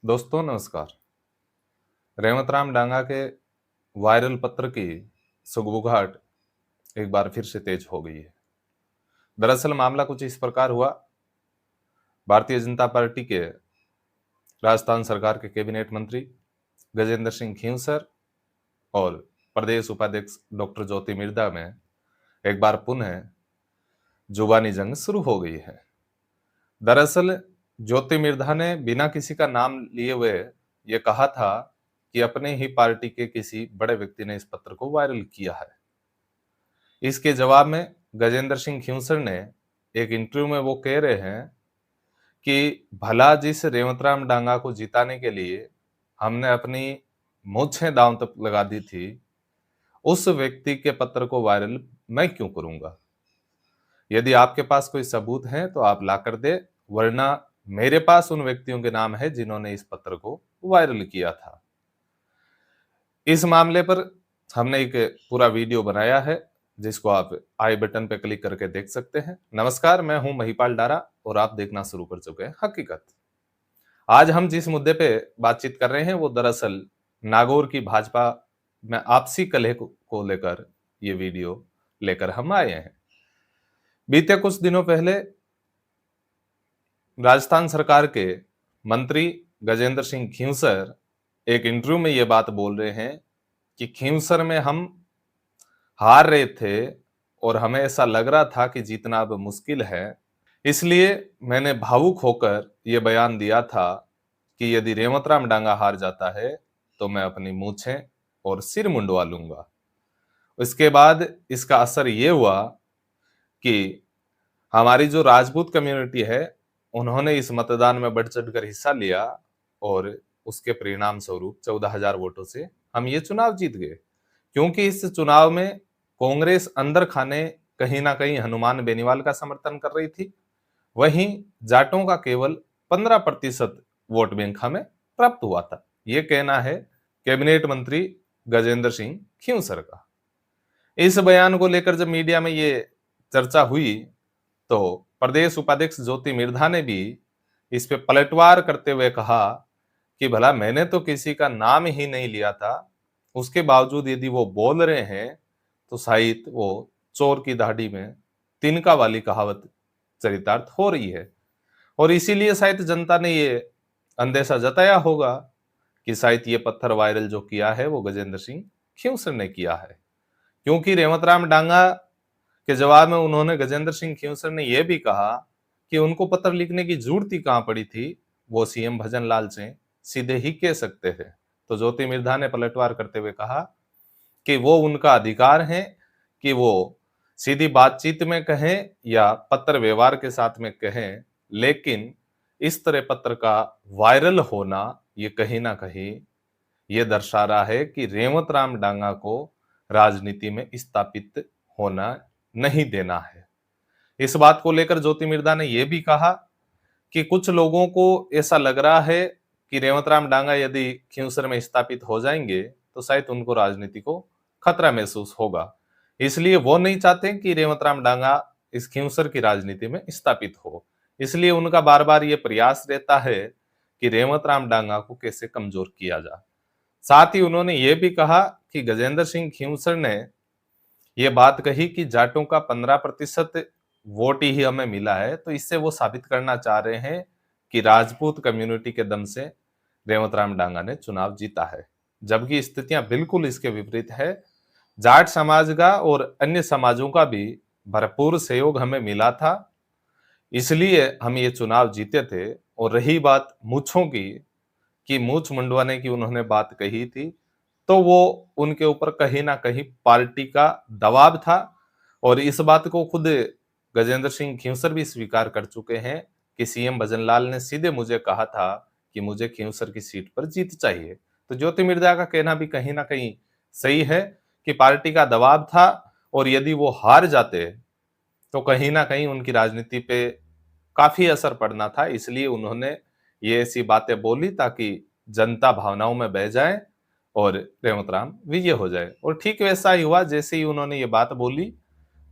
दोस्तों नमस्कार। रेवत राम डांगा के वायरल पत्र की सुगबुगाहट एक बार फिर से तेज हो गई है। दरअसल मामला कुछ इस प्रकार हुआ। भारतीय जनता पार्टी के राजस्थान सरकार के कैबिनेट मंत्री गजेंद्र सिंह खींवसर और प्रदेश उपाध्यक्ष डॉक्टर ज्योति मिर्धा में एक बार पुनः जुबानी जंग शुरू हो गई है। दरअसल ज्योति मिर्धा ने बिना किसी का नाम लिए हुए ये कहा था कि अपने ही पार्टी के किसी बड़े व्यक्ति ने इस पत्र को वायरल किया है। इसके जवाब में गजेंद्र सिंह खींवसर ने एक इंटरव्यू में वो कह रहे हैं कि भला जिस रेवत राम डांगा को जिताने के लिए हमने अपनी मूंछें दांव तक लगा दी थी, उस व्यक्ति के पत्र को वायरल मैं क्यों करूंगा। यदि आपके पास कोई सबूत है तो आप ला कर दे, वरना मेरे पास उन व्यक्तियों के नाम है जिन्होंने इस पत्र को वायरल किया था। इस मामले पर हमने एक पूरा वीडियो बनाया है जिसको आप आई बटन पे क्लिक करके देख सकते हैं। नमस्कार, मैं हूं महिपाल डारा और आप देखना शुरू कर चुके हैं हकीकत। आज हम जिस मुद्दे पे बातचीत कर रहे हैं वो दरअसल नागौर की भाजपा में आपसी कलह को लेकर ये वीडियो लेकर हम आए हैं। बीते कुछ दिनों पहले राजस्थान सरकार के मंत्री गजेंद्र सिंह खींवसर एक इंटरव्यू में ये बात बोल रहे हैं कि खींवसर में हम हार रहे थे और हमें ऐसा लग रहा था कि जीतना अब मुश्किल है, इसलिए मैंने भावुक होकर यह बयान दिया था कि यदि रेवत राम डांगा हार जाता है तो मैं अपनी मूंछें और सिर मुंडवा लूंगा। इसके बाद इसका असर ये हुआ कि हमारी जो राजपूत कम्युनिटी है उन्होंने इस मतदान में बढ़ चढ़कर हिस्सा लिया और उसके परिणाम स्वरूप 14,000 वोटों से हम ये चुनाव जीत गए। क्योंकि इस चुनाव में कांग्रेस अंदर खाने कहीं ना कहीं हनुमान बेनीवाल का समर्थन कर रही थी, वहीं जाटों का केवल 15% वोट बैंक हमें प्राप्त हुआ था। ये कहना है कैबिनेट मंत्री गजेंद्र सिंह खींवसर का। इस बयान को लेकर जब मीडिया में ये चर्चा हुई तो प्रदेश उपाध्यक्ष ज्योति मिर्धा ने भी इस पे पलटवार करते हुए कहा कि भला मैंने तो किसी का नाम ही नहीं लिया था, उसके बावजूद यदि वो बोल रहे हैं तो शायद वो चोर की दाढ़ी में तिनका वाली कहावत चरितार्थ हो रही है। और इसीलिए शायद जनता ने ये अंदेशा जताया होगा कि शायद ये पत्थर वायरल जो किया है वो गजेंद्र सिंह खींवसर ने किया है। क्योंकि रेवत राम डांगा के जवाब में उन्होंने गजेंद्र सिंह खींवसर ने यह भी कहा कि उनको पत्र लिखने की जरूरत ही कहां पड़ी थी, वो सीएम भजन लाल से सीधे ही कह सकते थे। तो ज्योति मिर्धा ने पलटवार करते हुए कहा कि वो उनका अधिकार है कि वो सीधी बातचीत में कहें या पत्र व्यवहार के साथ में कहें, लेकिन इस तरह पत्र का वायरल होना ये कहीं ना कहीं ये दर्शा रहा है कि रेवत राम डांगा को राजनीति में स्थापित होना नहीं देना है। इस बात को लेकर ज्योति मिर्धा ने यह भी कहा कि कुछ लोगों को ऐसा लग रहा है कि रेवत राम डांगा यदि खींवसर में स्थापित हो जाएंगे तो शायद उनको राजनीति को खतरा महसूस होगा, इसलिए वो नहीं चाहते कि रेवत राम डांगा इस खींवसर की राजनीति में स्थापित हो। इसलिए उनका बार बार ये प्रयास रहता है कि रेवत राम डांगा को कैसे कमजोर किया जाए। साथ ही उन्होंने ये भी कहा कि गजेंद्र सिंह खींवसर ने ये बात कही कि जाटों का 15% वोट ही हमें मिला है, तो इससे वो साबित करना चाह रहे हैं कि राजपूत कम्युनिटी के दम से रेवत राम डांगा ने चुनाव जीता है, जबकि स्थितियां बिल्कुल इसके विपरीत है। जाट समाज का और अन्य समाजों का भी भरपूर सहयोग हमें मिला था, इसलिए हम ये चुनाव जीते थे। और रही बात मूंछों की, कि मूंछ मुंडवाने की उन्होंने बात कही थी, तो वो उनके ऊपर कहीं ना कहीं पार्टी का दबाव था। और इस बात को खुद गजेंद्र सिंह खींवसर भी स्वीकार कर चुके हैं कि सीएम भजनलाल ने सीधे मुझे कहा था कि मुझे खींवसर की सीट पर जीत चाहिए। तो ज्योति मिर्धा का कहना भी कहीं ना कहीं सही है कि पार्टी का दबाव था और यदि वो हार जाते तो कहीं ना कहीं उनकी राजनीति पे काफी असर पड़ना था। इसलिए उन्होंने ये ऐसी बातें बोली ताकि जनता भावनाओं में बह जाए और रेवत राम विजय हो जाए। और ठीक वैसा ही हुआ। जैसे ही उन्होंने ये बात बोली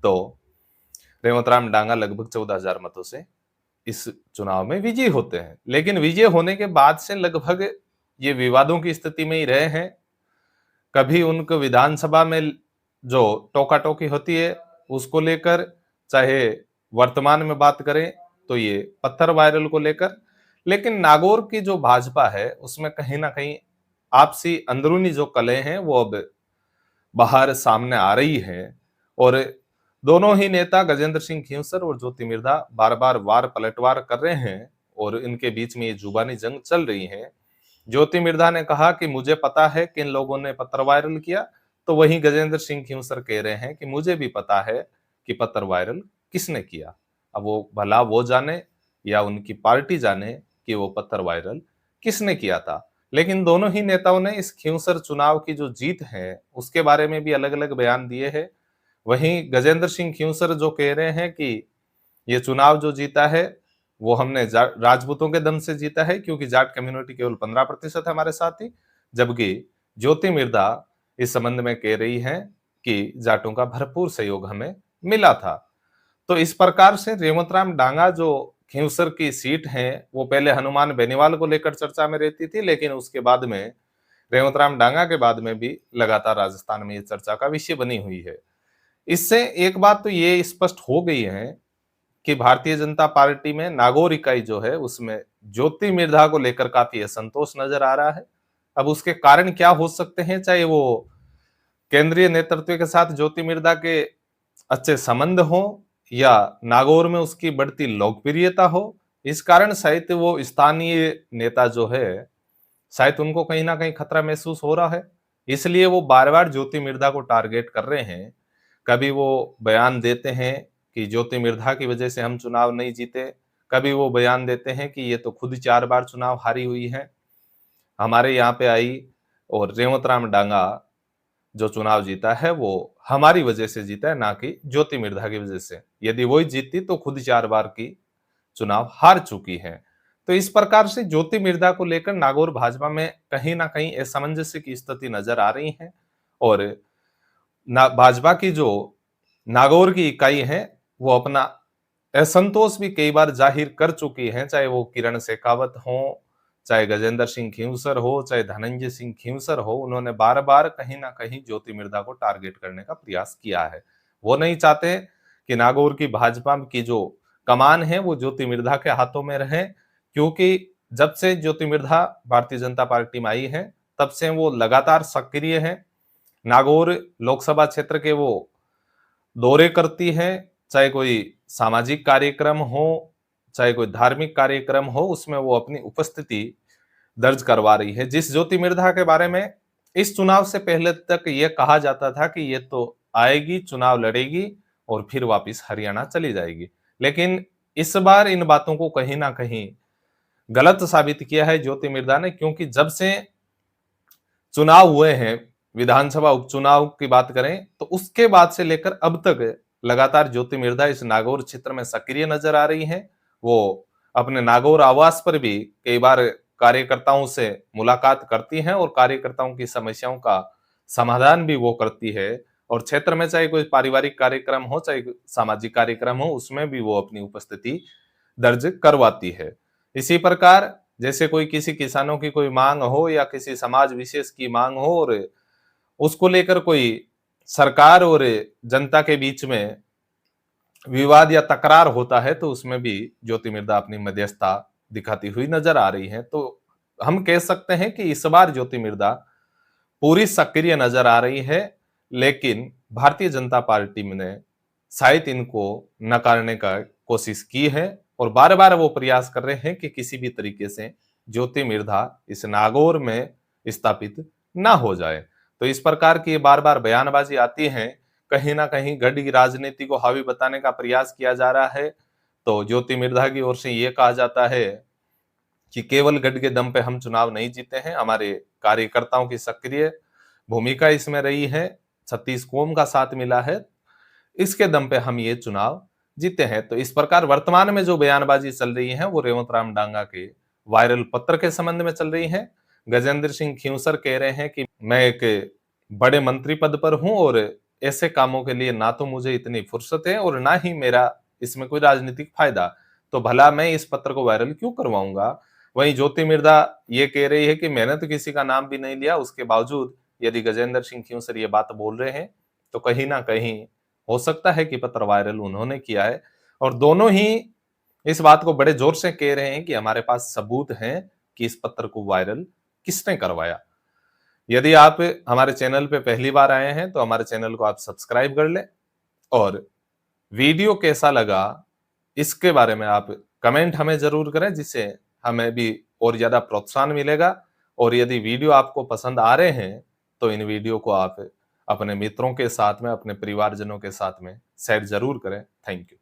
तो रेवत राम डांगा लगभग 14,000 मतों से इस चुनाव में विजयी होते हैं। लेकिन विजय होने के बाद से लगभग ये विवादों की स्थिति में ही रहे हैं। कभी उनको विधानसभा में जो टोका-टोकी होती है उसको लेकर, चाहे वर्तमान में बात करें तो ये पत्थर वायरल को लेकर। लेकिन नागौर की जो भाजपा है उसमें कहीं ना कहीं आपसी अंदरूनी जो कलह हैं वो अब बाहर सामने आ रही है। और दोनों ही नेता गजेंद्र सिंह खींवसर और ज्योति मिर्धा बार बार वार पलटवार कर रहे हैं और इनके बीच में ये जुबानी जंग चल रही है। ज्योति मिर्धा ने कहा कि मुझे पता है कि इन लोगों ने पत्र वायरल किया, तो वहीं गजेंद्र सिंह खींवसर कह रहे हैं कि मुझे भी पता है कि पत्र वायरल किसने किया। अब वो भला वो जाने या उनकी पार्टी जाने कि वो पत्र वायरल किसने किया था। लेकिन दोनों ही नेताओं ने इस खींवसर चुनाव की जो जीत है उसके बारे में भी अलग अलग बयान दिए हैं। वहीं गजेंद्र सिंह खींवसर जो कह रहे हैं कि ये चुनाव जो जीता है वो हमने राजपूतों के दम से जीता है, क्योंकि जाट कम्युनिटी केवल 15% है हमारे साथ ही। जबकि ज्योति मिर्धा इस संबंध में कह रही है कि जाटों का भरपूर सहयोग हमें मिला था। तो इस प्रकार से रेवंतराम डांगा जो खींवसर की सीट है वो पहले हनुमान बेनीवाल को लेकर चर्चा में रहती थी, लेकिन उसके बाद में रेवंतराम डांगा के बाद में भी लगातार राजस्थान में ये चर्चा का विषय बनी हुई है। इससे एक बात तो ये स्पष्ट हो गई है कि भारतीय जनता पार्टी में नागौर इकाई जो है उसमें ज्योति मिर्धा को लेकर काफी असंतोष नजर आ रहा है। अब उसके कारण क्या हो सकते हैं, चाहे वो केंद्रीय नेतृत्व के साथ ज्योति मिर्धा के अच्छे संबंध हो या नागौर में उसकी बढ़ती लोकप्रियता हो, इस कारण शायद वो स्थानीय नेता जो है शायद उनको कहीं ना कहीं खतरा महसूस हो रहा है। इसलिए वो बार बार ज्योति मिर्धा को टारगेट कर रहे हैं। कभी वो बयान देते हैं कि ज्योति मिर्धा की वजह से हम चुनाव नहीं जीते, कभी वो बयान देते हैं कि ये तो खुद 4 बार चुनाव हारी हुई है, हमारे यहाँ पे आई, और रेवंतराम डांगा जो चुनाव जीता है वो हमारी वजह से जीता है, ना कि ज्योति मिर्धा की वजह से। यदि वही जीतती तो खुद 4 बार की चुनाव हार चुकी है। तो इस प्रकार से ज्योति मिर्धा को लेकर नागौर भाजपा में कहीं ना कहीं असमंजस्य की स्थिति नजर आ रही है। और भाजपा की जो नागौर की इकाई है वो अपना असंतोष भी कई बार जाहिर कर चुकी है, चाहे वो किरण शेखावत हो, चाहे गजेंद्र सिंह खींवसर हो, चाहे धनंजय सिंह खींवसर हो। उन्होंने बार बार कहीं ना कहीं ज्योति मिर्धा को टारगेट करने का प्रयास किया है। वो नहीं चाहते कि नागौर की भाजपा की जो कमान है वो ज्योति मिर्धा के हाथों में रहे, क्योंकि जब से ज्योति मिर्धा भारतीय जनता पार्टी में आई है तब से वो लगातार सक्रिय है। नागौर लोकसभा क्षेत्र के वो दौरे करती है, चाहे कोई सामाजिक कार्यक्रम हो, चाहे कोई धार्मिक कार्यक्रम हो, उसमें वो अपनी उपस्थिति दर्ज करवा रही है। जिस ज्योति मिर्धा के बारे में इस चुनाव से पहले तक ये कहा जाता था कि ये तो आएगी, चुनाव लड़ेगी और फिर वापस हरियाणा चली जाएगी, लेकिन इस बार इन बातों को कहीं ना कहीं गलत साबित किया है ज्योति मिर्धा ने। क्योंकि जब से चुनाव हुए हैं, विधानसभा उपचुनाव की बात करें तो उसके बाद से लेकर अब तक लगातार ज्योति मिर्धा इस नागौर क्षेत्र में सक्रिय नजर आ रही हैं। वो अपने नागौर आवास पर भी कई बार कार्यकर्ताओं से मुलाकात करती हैं और कार्यकर्ताओं की समस्याओं का समाधान भी वो करती है। और क्षेत्र में चाहे कोई पारिवारिक कार्यक्रम हो, चाहे सामाजिक कार्यक्रम हो, उसमें भी वो अपनी उपस्थिति दर्ज करवाती है। इसी प्रकार जैसे कोई किसी किसानों की कोई मांग हो या किसी समाज विशेष की मांग हो और उसको लेकर कोई सरकार और जनता के बीच में विवाद या तकरार होता है तो उसमें भी ज्योति मिर्धा अपनी मध्यस्थता दिखाती हुई नजर आ रही है। तो हम कह सकते हैं कि इस बार ज्योति मिर्धा पूरी सक्रिय नजर आ रही है, लेकिन भारतीय जनता पार्टी ने शायद इनको नकारने का कोशिश की है और बार बार वो प्रयास कर रहे हैं कि किसी भी तरीके से ज्योति मिर्धा इस नागौर में स्थापित ना हो जाए। तो इस प्रकार की बार बार बयानबाजी आती है, कहीं ना कहीं गढ़ की राजनीति को हावी बताने का प्रयास किया जा रहा है। तो ज्योति मिर्धा की ओर से ये कहा जाता है कि केवल गढ़ के दम पे हम चुनाव नहीं जीते हैं, हमारे कार्यकर्ताओं की सक्रिय भूमिका इसमें रही है, 36 कौम का साथ मिला है, इसके दम पे हम ये चुनाव जीते हैं। तो इस प्रकार वर्तमान में जो बयानबाजी चल रही है वो रेवंतराम डांगा के वायरल पत्र के संबंध में चल रही है। गजेंद्र सिंह खींवसर कह रहे हैं कि मैं एक बड़े मंत्री पद पर हूं और ऐसे कामों के लिए ना तो मुझे इतनी फुर्सत है और ना ही मेरा इसमें कोई राजनीतिक फायदा। तो भला मैं इस पत्र को वायरल क्यों करवाऊंगा। वहीं ज्योति मिर्धा ये कह रही है कि मैंने तो किसी का नाम भी नहीं लिया, उसके बावजूद यदि गजेंद्र सिंह खींवसर ये बात बोल रहे हैं तो कहीं ना कहीं हो सकता है कि पत्र वायरल उन्होंने किया है। और दोनों ही इस बात को बड़े जोर से कह रहे हैं कि हमारे पास सबूत हैं कि इस पत्र को वायरल किसने करवाया। यदि आप हमारे चैनल पे पहली बार आए हैं तो हमारे चैनल को आप सब्सक्राइब कर लें, और वीडियो कैसा लगा इसके बारे में आप कमेंट हमें जरूर करें, जिससे हमें भी और ज्यादा प्रोत्साहन मिलेगा। और यदि वीडियो आपको पसंद आ रहे हैं तो इन वीडियो को आप अपने मित्रों के साथ में, अपने परिवारजनों के साथ में शेयर जरूर करें। Thank you.